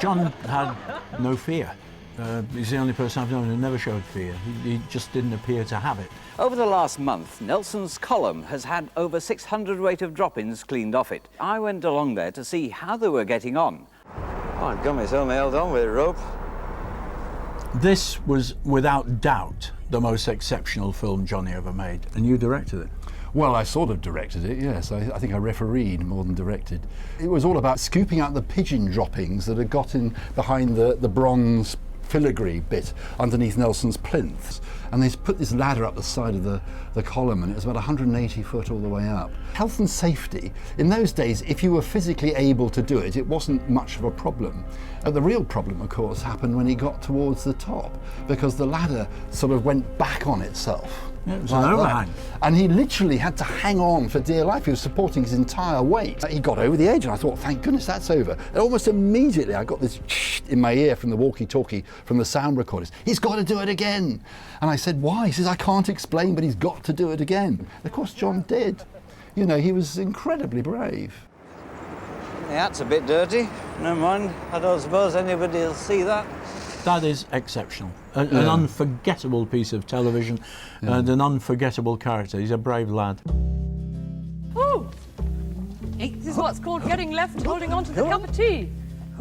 John had no fear. He's the only person I've known who never showed fear. He just didn't appear to have it. Over the last month, Nelson's column has had over 600 weight of drop-ins cleaned off it. I went along there to see how they were getting on. Oh, I've got myself nailed on with a rope. This was, without doubt, the most exceptional film Johnny ever made, and you directed it. Well, I sort of directed it, yes. I think I refereed more than directed. It was all about scooping out the pigeon droppings that had got in behind the bronze filigree bit underneath Nelson's plinth. And they put this ladder up the side of the column, and it was about 180 foot all the way up. Health and safety, in those days, if you were physically able to do it, it wasn't much of a problem. The real problem, of course, happened when he got towards the top, because the ladder sort of went back on itself. Yeah, it was an overhang. And he literally had to hang on for dear life. He was supporting his entire weight. He got over the edge, and I thought, thank goodness that's over. And almost immediately I got this in my ear from the walkie-talkie, from the sound recorders. He's got to do it again. And I said, why? He says, I can't explain, but he's got to do it again. And of course, John did. You know, he was incredibly brave. The hat's a bit dirty. Never mind. I don't suppose anybody will see that. That is exceptional. An unforgettable piece of television and an unforgettable character. He's a brave lad. Oh, this is what's called getting left and holding on to the cup of tea.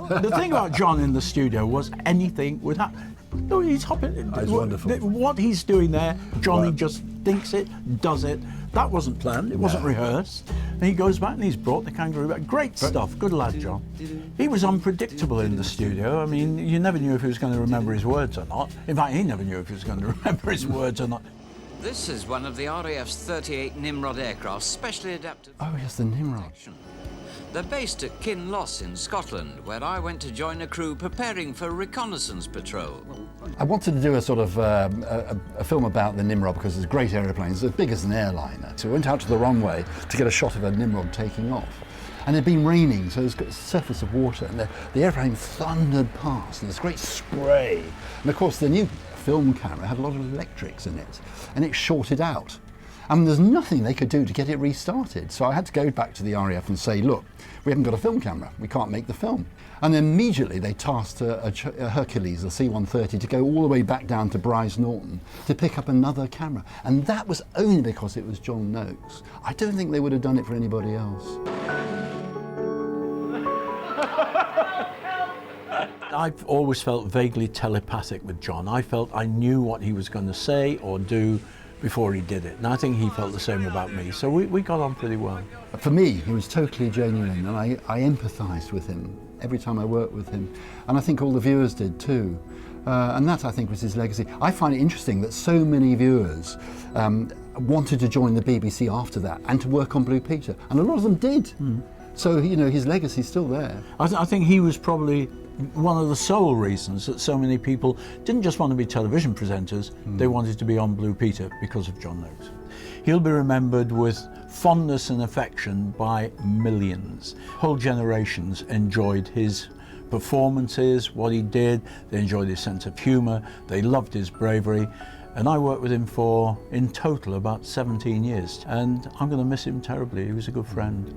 The thing about John in the studio was anything would happen. No, he's hopping. That's wonderful. What he's doing there, Johnny just thinks it, does it. That wasn't planned, it wasn't rehearsed. And he goes back and he's brought the kangaroo back. Great stuff, good lad, John. He was unpredictable in the studio. I mean, you never knew if he was going to remember his words or not. In fact, he never knew if he was going to remember his words or not. This is one of the RAF's 38 Nimrod aircraft specially adapted. Oh, yes, the Nimrod. They're based at Kinloss in Scotland, where I went to join a crew preparing for reconnaissance patrol. I wanted to do a sort of a film about the Nimrod because it's a great aeroplane. It's as big as an airliner. So we went out to the runway to get a shot of a Nimrod taking off. And it had been raining, so there's a surface of water, and the airplane thundered past, and there's great spray. And of course, the new film camera had a lot of electrics in it, and it shorted out. And there's nothing they could do to get it restarted. So I had to go back to the RAF and say, look, we haven't got a film camera. We can't make the film. And immediately they tasked a Hercules, a C-130, to go all the way back down to Bryce Norton to pick up another camera. And that was only because it was John Noakes. I don't think they would have done it for anybody else. I've always felt vaguely telepathic with John. I felt I knew what he was going to say or do before he did it. And I think he felt the same about me. So we got on pretty well. For me, he was totally genuine, and I empathised with him every time I worked with him. And I think all the viewers did too. And that, I think, was his legacy. I find it interesting that so many viewers wanted to join the BBC after that and to work on Blue Peter. And a lot of them did. So, you know, his legacy's still there. I think he was probably one of the sole reasons that so many people didn't just want to be television presenters, they wanted to be on Blue Peter because of John Noakes. He'll be remembered with fondness and affection by millions. Whole generations enjoyed his performances, what he did, they enjoyed his sense of humour, they loved his bravery, and I worked with him for, in total, about 17 years, and I'm going to miss him terribly. He was a good friend.